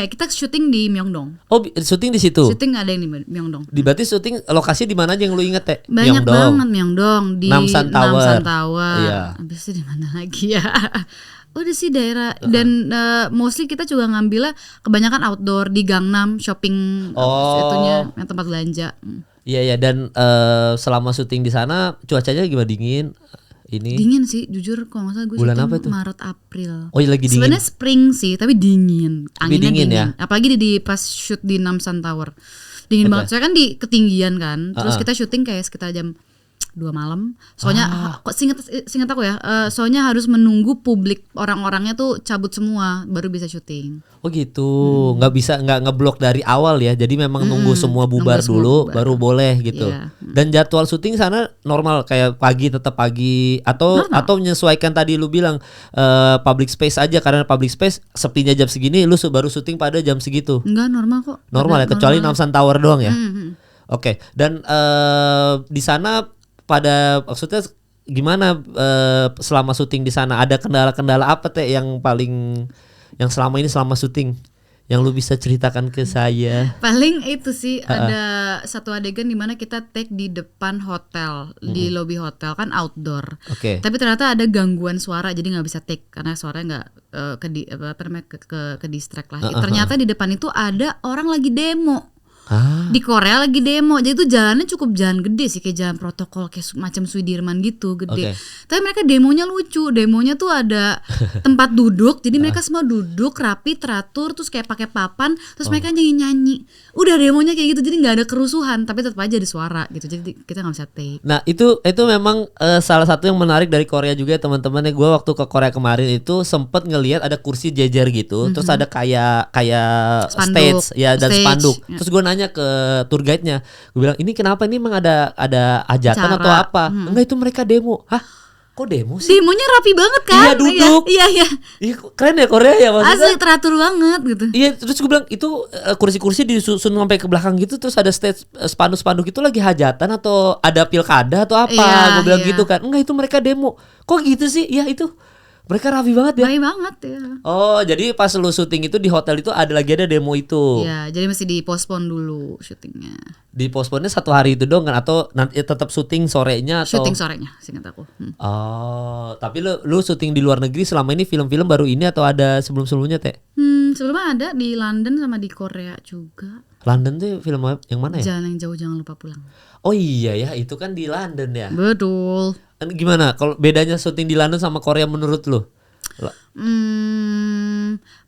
kita syuting di Myeongdong. Oh, syuting di situ. Syuting ada yang di Myeongdong. Berarti syuting lokasi di mana aja yang lu inget teh? Banyak banget Myeongdong, di Namsan Tower. Iya. Habis itu di mana lagi ya? Udah sih daerah dan mostly kita juga ngambilnya kebanyakan outdoor di Gangnam shopping itunya yang tempat belanja. Iya dan selama syuting di sana cuacanya gimana, dingin? Dingin sih jujur, kalau nggak salah gue bulan syuting apa itu? Maret April. Oh iya, lagi dingin. Sebenarnya spring sih tapi dingin, anginnya dingin ya. Apalagi di pas shoot di Namsan Tower dingin banget. Saya kan di ketinggian kan, terus kita syuting kayak sekitar jam 2 malam. Soalnya kok singkat aku ya, soalnya harus menunggu publik, orang-orangnya tuh cabut semua baru bisa syuting. Oh gitu, nggak ngeblok dari awal ya. Jadi memang nunggu semua bubar dulu baru boleh gitu. Yeah. Dan jadwal syuting sana normal kayak pagi tetap pagi atau menyesuaikan tadi lu bilang public space aja, karena public space sepinya jam segini lu baru syuting pada jam segitu. Enggak, normal kok. Normal ya, kecuali Namsan Tower doang ya. Oke. Dan di sana pada maksudnya gimana selama syuting di sana, ada kendala-kendala apa teh yang selama ini selama syuting yang lu bisa ceritakan ke saya? Paling itu sih ada satu adegan di mana kita take di depan hotel, di lobby hotel kan outdoor. Tapi ternyata ada gangguan suara jadi nggak bisa take karena suaranya nggak ke distract lah. Ternyata di depan itu ada orang lagi demo. Di Korea lagi demo, jadi itu jalannya cukup jalan gede sih, kayak jalan protokol kayak macam Sudirman gitu, gede. Tapi mereka demonya lucu, demonya tuh ada tempat duduk, jadi mereka semua duduk rapi, teratur, terus kayak pakai papan, terus mereka nyanyi. Udah demonya kayak gitu, jadi nggak ada kerusuhan, tapi tetap aja ada suara gitu, jadi kita nggak bisa take. Nah itu memang salah satu yang menarik dari Korea juga teman-teman. Gue waktu ke Korea kemarin itu sempet ngelihat ada kursi jejer gitu, terus ada kayak Spanduk, stage ya dan spanduk. Ya. Terus gue nanya ke tour guide-nya, gue bilang ini kenapa, ini emang ada hajatan atau apa? Enggak, itu mereka demo. Hah? Kok demo sih? Demonya rapi banget kan? Iya, duduk. Iya. Iya, keren ya Korea ya maksudnya. Asli teratur banget gitu. Iya, terus gue bilang itu kursi-kursi disusun sampai ke belakang gitu, terus ada stage spanduk-spanduk itu lagi hajatan atau ada pilkada atau apa? Gue bilang gitu kan. Enggak, itu mereka demo. Kok gitu sih? Iya, itu mereka rapi banget ya. Rapi banget ya. Oh, jadi pas lu syuting itu di hotel itu ada demo itu. Iya, jadi mesti dipospon dulu syutingnya. Diposponnya 1 hari itu dong kan, atau nanti tetap syuting sorenya atau? Syuting sorenya, seingat aku. Oh, tapi lu syuting di luar negeri selama ini film-film baru ini atau ada sebelum-sebelumnya, Teh? Sebelumnya ada di London sama di Korea juga. London tuh film yang mana ya? Jalan yang jauh jangan lupa pulang. Oh iya ya, itu kan di London ya. Betul. Gimana kalau bedanya syuting di London sama Korea menurut lu?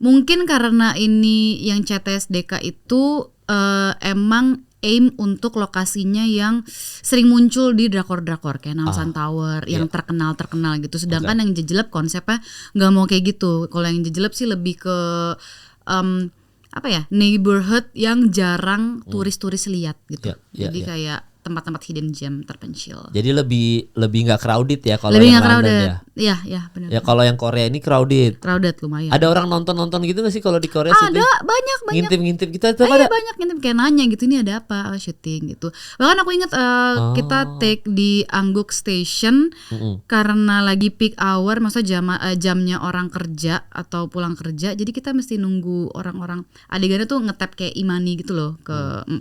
Mungkin karena ini yang CTSDK itu emang aim untuk lokasinya yang sering muncul di drakor-drakor kayak Namsan Tower yang terkenal gitu. Sedangkan yang Jejelep konsepnya nggak mau kayak gitu. Kalau yang Jejelep sih lebih ke neighborhood yang jarang turis-turis lihat gitu. Jadi kayak tempat-tempat hidden gem terpencil. Jadi lebih nggak crowded ya kalau yang London ya. Iya benar. Ya kalau yang Korea ini crowded. Crowded lumayan. Ada orang nonton gitu nggak sih kalau di Korea? Ada banyak. Ngintip kita itu ada. Banyak ngintip kayak nanya gitu, ini ada apa syuting gitu. Bahkan aku ingat kita take di Angguk Station karena lagi peak hour, maksudnya jamnya orang kerja atau pulang kerja. Jadi kita mesti nunggu orang-orang. Adegannya tuh ngetap kayak Imani gitu loh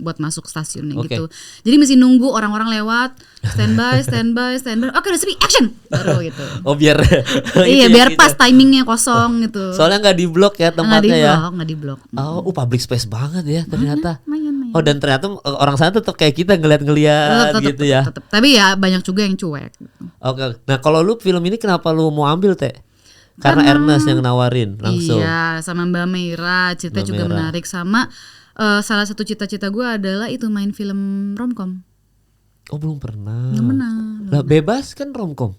buat masuk stasiunnya gitu. Jadi mesti nunggu orang-orang lewat, standby. Oke, udah sepi, action baru gitu. Oh biar biar pas timingnya kosong gitu. Soalnya nggak di blok ya tempatnya nggak di blok. Oh, public space banget ya ternyata. Mayan. Oh, dan ternyata orang sana tetap kayak kita ngeliat gitu ya. Tetep. Tapi ya banyak juga yang cuek. Oke. Nah kalau lu film ini kenapa lu mau ambil, Teh? Karena Ernest yang nawarin langsung. Iya, sama Mbak Meira, cerita juga menarik, sama salah satu cita-cita gue adalah itu main film romcom. Oh, belum pernah. Belum pernah. Lah bebas kan romcom.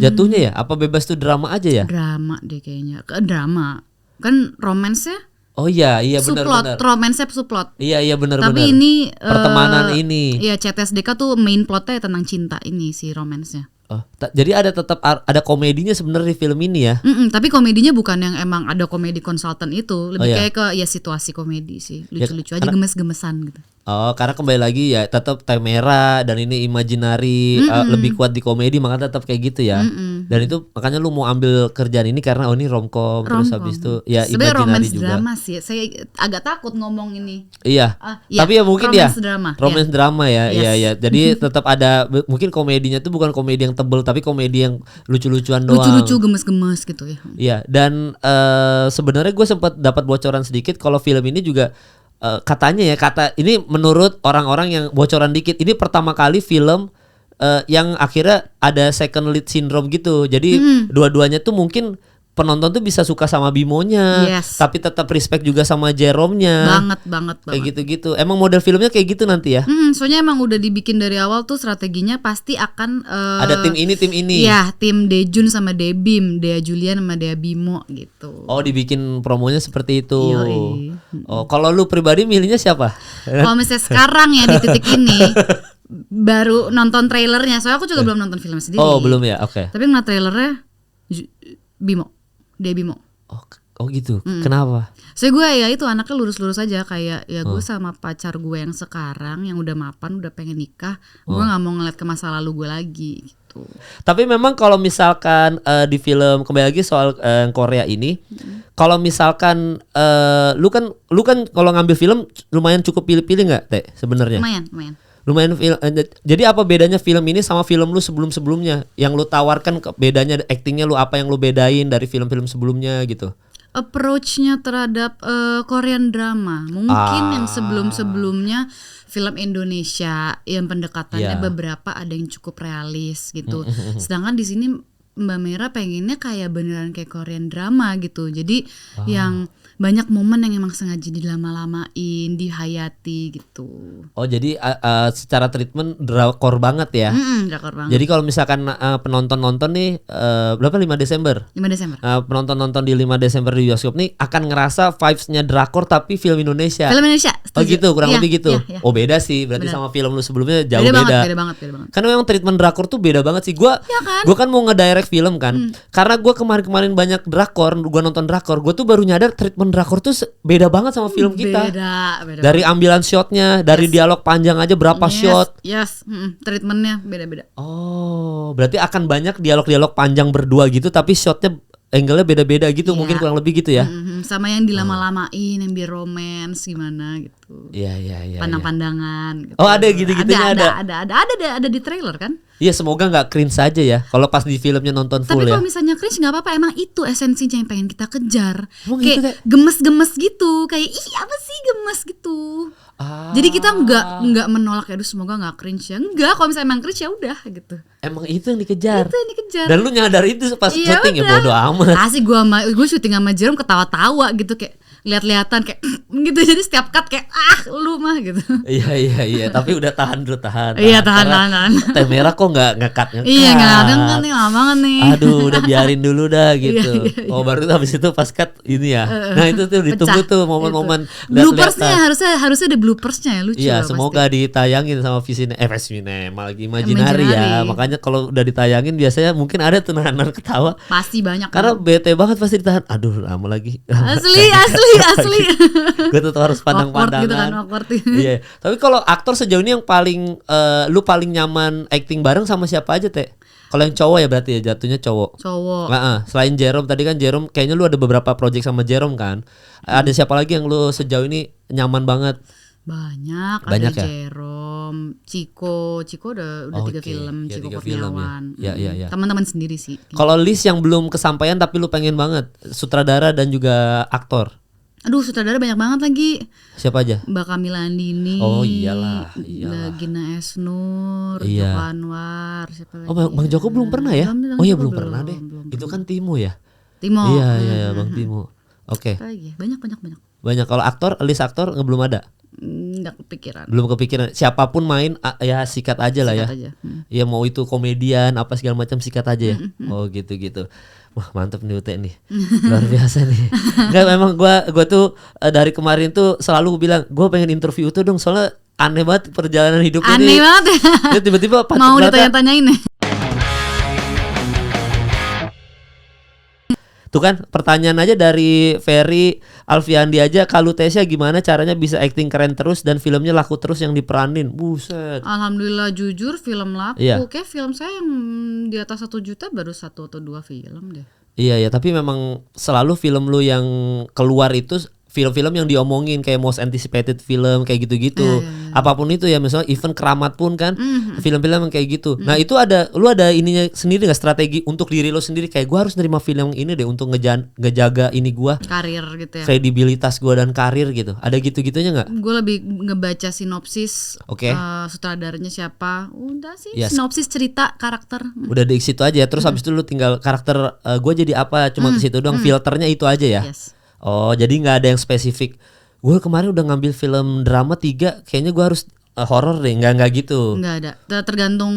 Jatuhnya ya? Apa bebas tuh drama aja ya? Drama deh kayaknya. Drama. Kan romance ya? Oh iya benar. Romance subplot. Iya benar. Tapi ini pertemanan ini. Iya, CTSDK tuh main plotnya tentang cinta ini si romance-nya. Oh, jadi tetap ada komedinya sebenarnya di film ini ya. Tapi komedinya bukan yang emang ada komedi konsultan itu, lebih kayak ke situasi komedi sih, lucu-lucu aja, gemes-gemesan gitu. Oh, karena kembali lagi ya tetap Temera dan ini imaginary lebih kuat di komedi, makanya tetap kayak gitu ya. Dan itu makanya lu mau ambil kerjaan ini karena ini romcom, terus habis itu ya imaginary juga. Drama sih, saya agak takut ngomong ini. Iya. Tapi ya mungkin romance drama ya. Yes. Iya. Jadi tetap ada mungkin komedinya tuh bukan komedi yang tebel tapi komedi yang lucu-lucuan doang. Lucu-lucu gemes-gemes gitu ya. Iya, dan sebenarnya gue sempat dapat bocoran sedikit kalau film ini juga katanya ini menurut orang-orang yang bocoran dikit, ini pertama kali film yang akhirnya ada second lead syndrome gitu. Jadi dua-duanya tuh mungkin penonton tuh bisa suka sama Bimonya, tapi tetap respect juga sama Jerome-nya. Banget. Kayak gitu-gitu. Emang model filmnya kayak gitu nanti ya? Soalnya emang udah dibikin dari awal tuh strateginya pasti akan ada tim ini. Iya, tim Dejun sama Debim, Dea Julian sama Dea Bimo gitu. Oh, dibikin promonya seperti itu. Oh, kalau lu pribadi milihnya siapa? Kalau misalnya sekarang ya di titik ini baru nonton trailernya, soalnya aku juga belum nonton film sendiri. Oh, belum ya, oke. Tapi ngeliat trailernya Dea Bimo. Oh gitu. Kenapa? Gue ya itu anaknya lurus-lurus aja, kayak ya gue sama pacar gue yang sekarang yang udah mapan, udah pengen nikah, gue nggak mau ngeliat ke masa lalu gue lagi gitu. Tapi memang kalau misalkan di film, kembali lagi soal Korea ini, kalau misalkan lu kan kalau ngambil film lumayan cukup pilih-pilih nggak, Teh, sebenarnya? Lumayan film. Jadi apa bedanya film ini sama film lu sebelum-sebelumnya? Yang lu tawarkan bedanya actingnya lu, apa yang lu bedain dari film-film sebelumnya gitu? approach-nya terhadap Korean drama. Mungkin yang sebelum-sebelumnya film Indonesia yang pendekatannya beberapa ada yang cukup realis gitu. Sedangkan di sini Mbak Mira pengennya kayak beneran kayak Korean drama gitu. Jadi yang banyak momen yang emang sengaja dilama-lamain, dihayati gitu. Oh jadi secara treatment drakor banget ya? Drakor banget. Jadi kalau misalkan penonton-nonton nih berapa 5 Desember? 5 Desember. Penonton-nonton di 5 Desember di bioskop nih akan ngerasa vibes-nya drakor tapi film Indonesia. Film Indonesia. Setuju. Oh gitu, kurang lebih gitu. Iya. Oh beda sih, berarti sama film lu sebelumnya jauh beda banget. Karena memang treatment drakor tuh beda banget sih. Gua kan mau ngedirect film kan. Karena gua kemarin-kemarin banyak drakor, gua nonton drakor, gua tuh baru nyadar treatment drakor tuh beda banget sama film kita. Beda dari ambilan shotnya, dari dialog panjang aja berapa shot. Treatmentnya beda-beda. Oh, berarti akan banyak dialog-dialog panjang berdua gitu, tapi shotnya angle-nya beda-beda gitu, mungkin kurang lebih gitu ya. Sama yang dilama-lamain, yang biar romance gimana gitu. Iya. Pandang-pandangan. Gitu. Oh ada gitu-gitunya ada di trailer kan? Iya semoga nggak cringe aja ya. Kalau pas di filmnya nonton full tapi ya. Tapi kalau misalnya cringe nggak apa-apa. Emang itu esensinya yang pengen kita kejar. Kayak gitu, gemes-gemes gitu. Kayak apa sih gemes gitu. Jadi kita nggak menolak ya, semoga nggak cringe ya. Enggak, kalau misalnya emang cringe ya udah gitu. Emang itu yang dikejar. Itu yang dikejar. Dan lu nyadar itu pas syuting ya bodo amat. Asik gue syuting sama Jerome ketawa-tawa gitu kayak lihat-lihatan kayak gitu, jadi setiap cut kayak lu mah gitu. Iya tapi udah tahan. Iya tahan. Teh merah kok nggak ngekat. Iya nggak nih lama banget nih. Aduh udah biarin dulu dah gitu. Iya. Oh baru habis itu pas cut ini ya. Nah itu tuh ditunggu tuh momen-momen bloopersnya harusnya ada bloopersnya ya, lucu. Iya semoga ditayangin sama Visinema lagi Imaginary ya. Makanya kalau udah ditayangin biasanya mungkin ada tuh nahan ketawa. Pasti banyak. Karena bete banget pasti ditahan. Aduh lama lagi. Asli. Gue tuh harus pandang-pandangan. Awkward. Iya. Tapi kalau aktor sejauh ini yang paling lu paling nyaman acting bareng sama siapa aja Teh? Kalau yang cowok ya berarti ya jatuhnya cowok. Selain Jerome tadi kan Jerome kayaknya lu ada beberapa project sama Jerome kan. Ada siapa lagi yang lu sejauh ini nyaman banget? Banyak ada ya? Jerome, Ciko udah 3 film, ya, Ciko Kurniawan. Ya. Teman-teman sendiri sih. Kalau list yang belum kesampaian tapi lu pengen banget, sutradara dan juga aktor. Aduh, sutradara banyak banget lagi. Siapa aja? Mbak Kamila Andini. Oh iyalah. Gina Esnur, iya. Joko Anwar, siapa lagi? Oh Bang Joko belum pernah ya? Belum pernah deh. Itu kan Timo ya? Timo. Iya Bang Timo. Oke. Banyak. Banyak. Kalau aktor, list aktor belum ada? Nggak kepikiran. Belum kepikiran. Siapapun main ya sikat aja lah ya. Ya mau itu komedian apa segala macam sikat aja ya. Oh gitu. Wah mantep nih Ute nih. Luar biasa nih. Enggak memang gua tuh dari kemarin tuh selalu bilang gue pengen interview Ute dong, soalnya aneh banget perjalanan hidup ini. Aneh banget ya. Tiba-tiba mau ditanya-tanyain nih. Tuh kan pertanyaan aja dari Ferry Alfiandi aja, kalau Tesya gimana caranya bisa acting keren terus dan filmnya laku terus yang diperanin? Buset. Alhamdulillah jujur film laku. Kayak film saya yang di atas 1 juta baru 1 atau 2 film deh. Iya tapi memang selalu film lu yang keluar itu film-film yang diomongin kayak most anticipated film kayak gitu-gitu. Apapun itu ya, misalnya event Keramat pun kan film-film yang kayak gitu. Nah itu lu ada ininya sendiri nggak, strategi untuk diri lo sendiri kayak gue harus nerima film yang ini deh untuk ngejaga ini gue, karir gitu ya, kredibilitas gue dan karir gitu. Ada gitu-gitunya nggak? Gue lebih ngebaca sinopsis. Sutradaranya siapa, udah sih sinopsis cerita karakter. Udah di situ aja. Terus habis itu lu tinggal karakter gue jadi apa, cuma ke situ doang. Filternya itu aja ya. Oh jadi nggak ada yang spesifik. Gue kemarin udah ngambil film drama 3, kayaknya gue harus horor deh. Nggak gitu. Nggak ada. Tergantung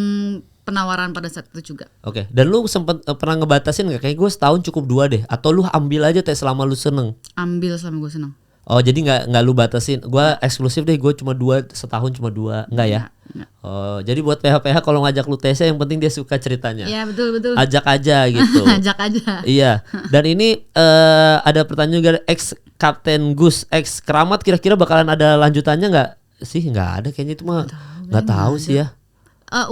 penawaran pada saat itu juga. Oke. Dan lu sempet pernah ngebatasin nggak? Kayak gue setahun cukup 2 deh. Atau lu ambil aja selama lu seneng? Ambil selama gue seneng. Oh jadi nggak lu batasin? Gue eksklusif deh. Gue cuma 2 setahun, cuma 2. Nggak ya? Nggak. Oh jadi buat PH kalau ngajak lu Tesya yang penting dia suka ceritanya. Iya betul. Ajak aja gitu. Ajak aja. Iya. Dan ini ada pertanyaan juga, ex Kapten Gus, ex Keramat kira-kira bakalan ada lanjutannya nggak sih? Nggak ada kayaknya, itu mah nggak tahu sih ya.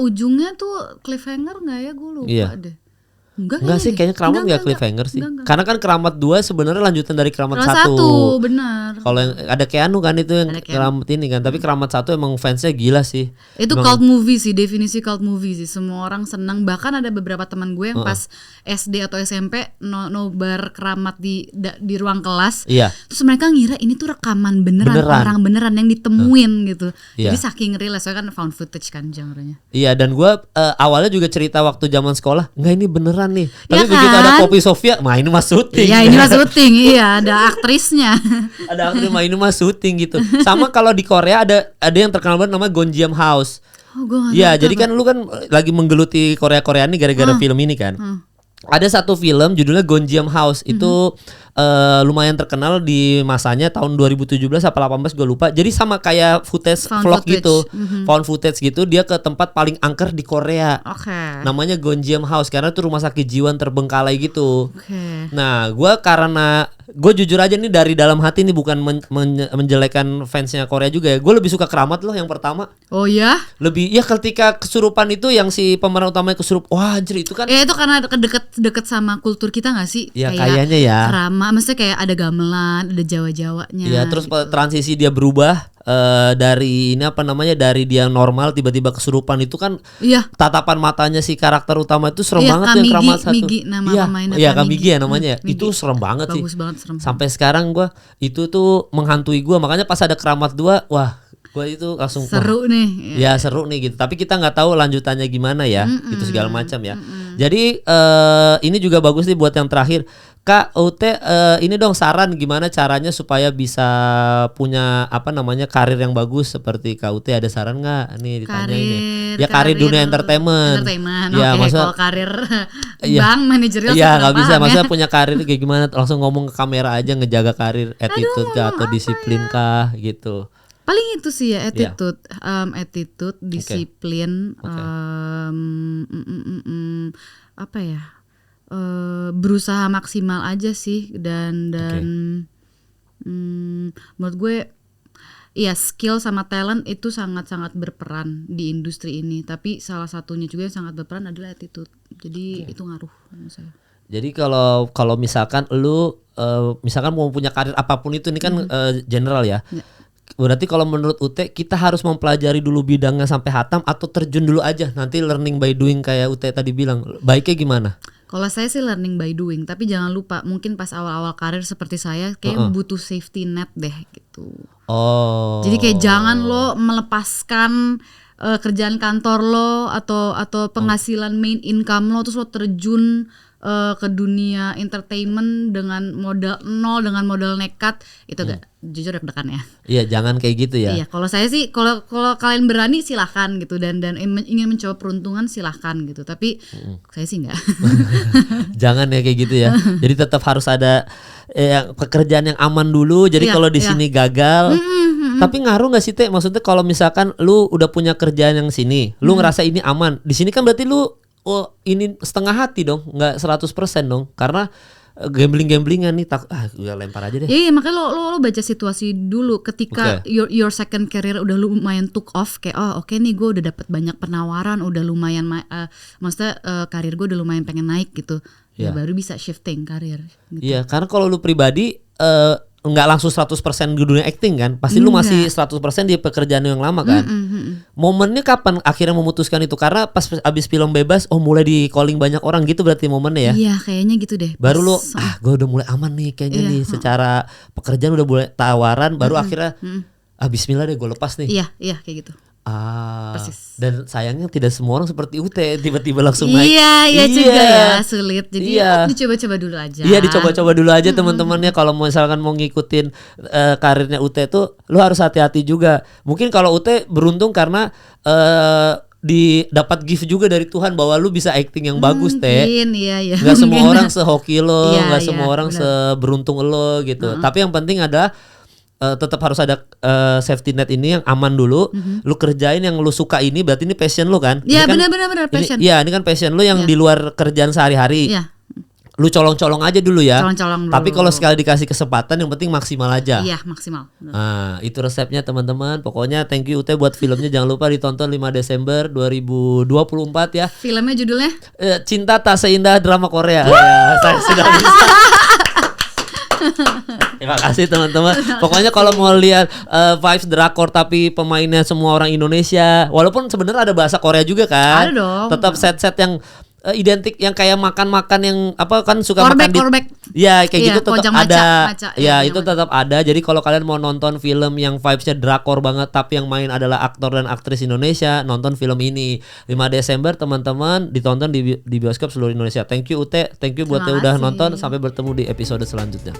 Ujungnya tuh cliffhanger nggak ya, gue lupa deh. Enggak sih, kayaknya Keramat enggak cliffhanger sih. Enggak. Karena kan Keramat 2 sebenarnya lanjutan dari Keramat 1. Benar. Kalau yang ada Keanu kan itu yang Keramat ini kan, tapi Keramat 1 emang fansnya gila sih. Itu cult movie sih, definisi cult movie sih. Semua orang senang, bahkan ada beberapa teman gue yang pas SD atau SMP nobar Keramat di ruang kelas. Iya. Terus mereka ngira ini tuh rekaman beneran. Orang beneran yang ditemuin gitu. Jadi saking real, soalnya kan found footage kan genrenya. Iya, dan gue awalnya juga cerita waktu zaman sekolah, enggak ini beneran nih. Tapi ya begitu kan? ada Poppy Sofia, mah ini mah syuting. Iya, ini mah syuting. Iya, ada aktrisnya. Ada aktris, mah ini mah syuting gitu. Sama kalau di Korea ada yang terkenal banget namanya Gonjiam House. Iya, jadi kan lu kan lagi menggeluti Korea-Koreaan nih gara-gara film ini kan. Ada satu film judulnya Gonjiam House, itu lumayan terkenal di masanya tahun 2017 apa 18 gue lupa. Jadi sama kayak vlog gitu, found footage gitu. Dia ke tempat paling angker di Korea. Namanya Gonjiam House karena itu rumah sakit jiwa terbengkalai gitu. Nah, gue jujur aja nih dari dalam hati nih, bukan menjelekan fansnya Korea juga ya. Gue lebih suka Keramat loh yang pertama. Oh ya? Lebih ya ketika kesurupan itu yang si pemeran utamanya kesurup. Wah anjir itu kan. Itu karena deket sama kultur kita gak sih? Ya kayaknya ya. Keramat, maksudnya kayak ada gamelan, ada Jawa-Jawanya. Iya, terus gitu. Transisi dia berubah dari dari dia normal tiba-tiba kesurupan itu kan. Iya. Tatapan matanya si karakter utama itu serem banget tuh yang Keramat 1. Migi, nama pemainnya. Iya, Kamigi ya namanya. Itu serem banget. Bagus sih. Banget, serem. Sampai sekarang gue itu tuh menghantui gue, makanya pas ada Keramat 2, wah gue itu langsung seru nih. Ya seru nih gitu. Tapi kita nggak tahu lanjutannya gimana ya, itu segala macam ya. Jadi ini juga bagus nih buat yang terakhir. Kak Ute, ini dong saran gimana caranya supaya bisa punya karir yang bagus seperti Kak Ute, ada saran nggak? Nih ditanya ini. Ya karir dunia entertainment. Ya, kalau karir bank manajerial. Iya nggak bisa, maksudnya punya karir kayak gimana? Langsung ngomong ke kamera aja, ngejaga karir, attitude kah atau disiplin kah gitu. Paling itu sih ya, attitude, disiplin, apa ya, berusaha maksimal aja sih, dan menurut gue, ya skill sama talent itu sangat-sangat berperan di industri ini. Tapi salah satunya juga yang sangat berperan adalah attitude. Jadi itu ngaruh menurut saya. Jadi kalau misalkan lu misalkan mau punya karir apapun itu, ini kan general ya. Berarti kalau menurut Ute kita harus mempelajari dulu bidangnya sampai hatam atau terjun dulu aja nanti learning by doing kayak Ute tadi bilang, baiknya gimana? Kalau saya sih learning by doing, tapi jangan lupa mungkin pas awal-awal karir seperti saya kayak butuh safety net deh gitu. Jadi kayak jangan lo melepaskan kerjaan kantor lo atau penghasilan main income lo terus lo terjun ke dunia entertainment dengan modal nol, dengan modal nekat, itu gak jujur deg-degan ya. Iya, jangan kayak gitu ya. Iya, kalau saya sih kalau kalian berani silahkan gitu, dan ingin mencoba peruntungan silahkan gitu, tapi saya sih enggak. Jangan ya kayak gitu ya. Jadi tetap harus ada pekerjaan yang aman dulu. Jadi kalau di sini gagal, tapi ngaruh nggak sih Teh? Maksudnya kalau misalkan lu udah punya kerjaan yang sini, lu ngerasa ini aman, di sini kan berarti lu ini setengah hati dong, nggak 100% dong, karena gamblingan nih gue lempar aja deh. Iya, makanya lo baca situasi dulu ketika your second career udah lumayan took off, kayak oke nih gue udah dapat banyak penawaran, udah lumayan maksudnya karir gue udah lumayan pengen naik gitu. Ya baru bisa shifting karir gitu. Iya, karena kalau lu pribadi nggak langsung 100% di dunia acting kan, pasti lu masih 100% di pekerjaan yang lama kan. Momennya kapan akhirnya memutuskan itu? Karena pas abis film Bebas, mulai di calling banyak orang gitu berarti momennya ya. Iya kayaknya gitu deh. Baru lu gue udah mulai aman nih kayaknya nih, secara pekerjaan udah mulai tawaran, baru akhirnya bismillah deh gue lepas nih. Iya kayak gitu. Persis. Dan sayangnya tidak semua orang seperti Ute tiba-tiba langsung naik. Iya juga ya, sulit. Jadi dicoba-coba dulu aja. Iya, dicoba-coba dulu aja teman-temannya. Kalau misalkan mau ngikutin karirnya Ute tuh, lu harus hati-hati juga. Mungkin kalau Ute beruntung karena dapat gift juga dari Tuhan bahwa lu bisa acting yang bagus Teh. Iya. Gak semua orang sehoki lo, gak semua orang seberuntung lo gitu. Tapi yang penting adalah tetap harus ada safety net ini yang aman dulu. Lu kerjain yang lu suka, ini berarti ini passion lu kan? Iya benar passion. Iya, ini kan passion lu yang di luar kerjaan sehari-hari. Iya. lu colong-colong aja dulu ya. Colong-colong dulu. Tapi kalau sekali dikasih kesempatan yang penting maksimal aja. Iya, maksimal. Nah, itu resepnya teman-teman. Pokoknya thank you Ute buat filmnya, jangan lupa ditonton 5 Desember 2024 ya. Filmnya judulnya Cinta Tak Seindah Drama Korea. Ya, saya sudah bisa. Terima kasih teman-teman. Pokoknya kalau mau lihat vibes drakor tapi pemainnya semua orang Indonesia, walaupun sebenarnya ada bahasa Korea juga kan. Ada dong. Tetap set-set yang identik, yang kayak makan-makan yang apa kan suka makan di Korbek. ya kayak gitu tetap ada. Maca, ya itu tetap ada. Jadi kalau kalian mau nonton film yang vibesnya drakor banget tapi yang main adalah aktor dan aktris Indonesia, nonton film ini 5 Desember teman-teman, ditonton di bioskop seluruh Indonesia. Thank you Ute, thank you buat yang udah nonton. Sampai bertemu di episode selanjutnya.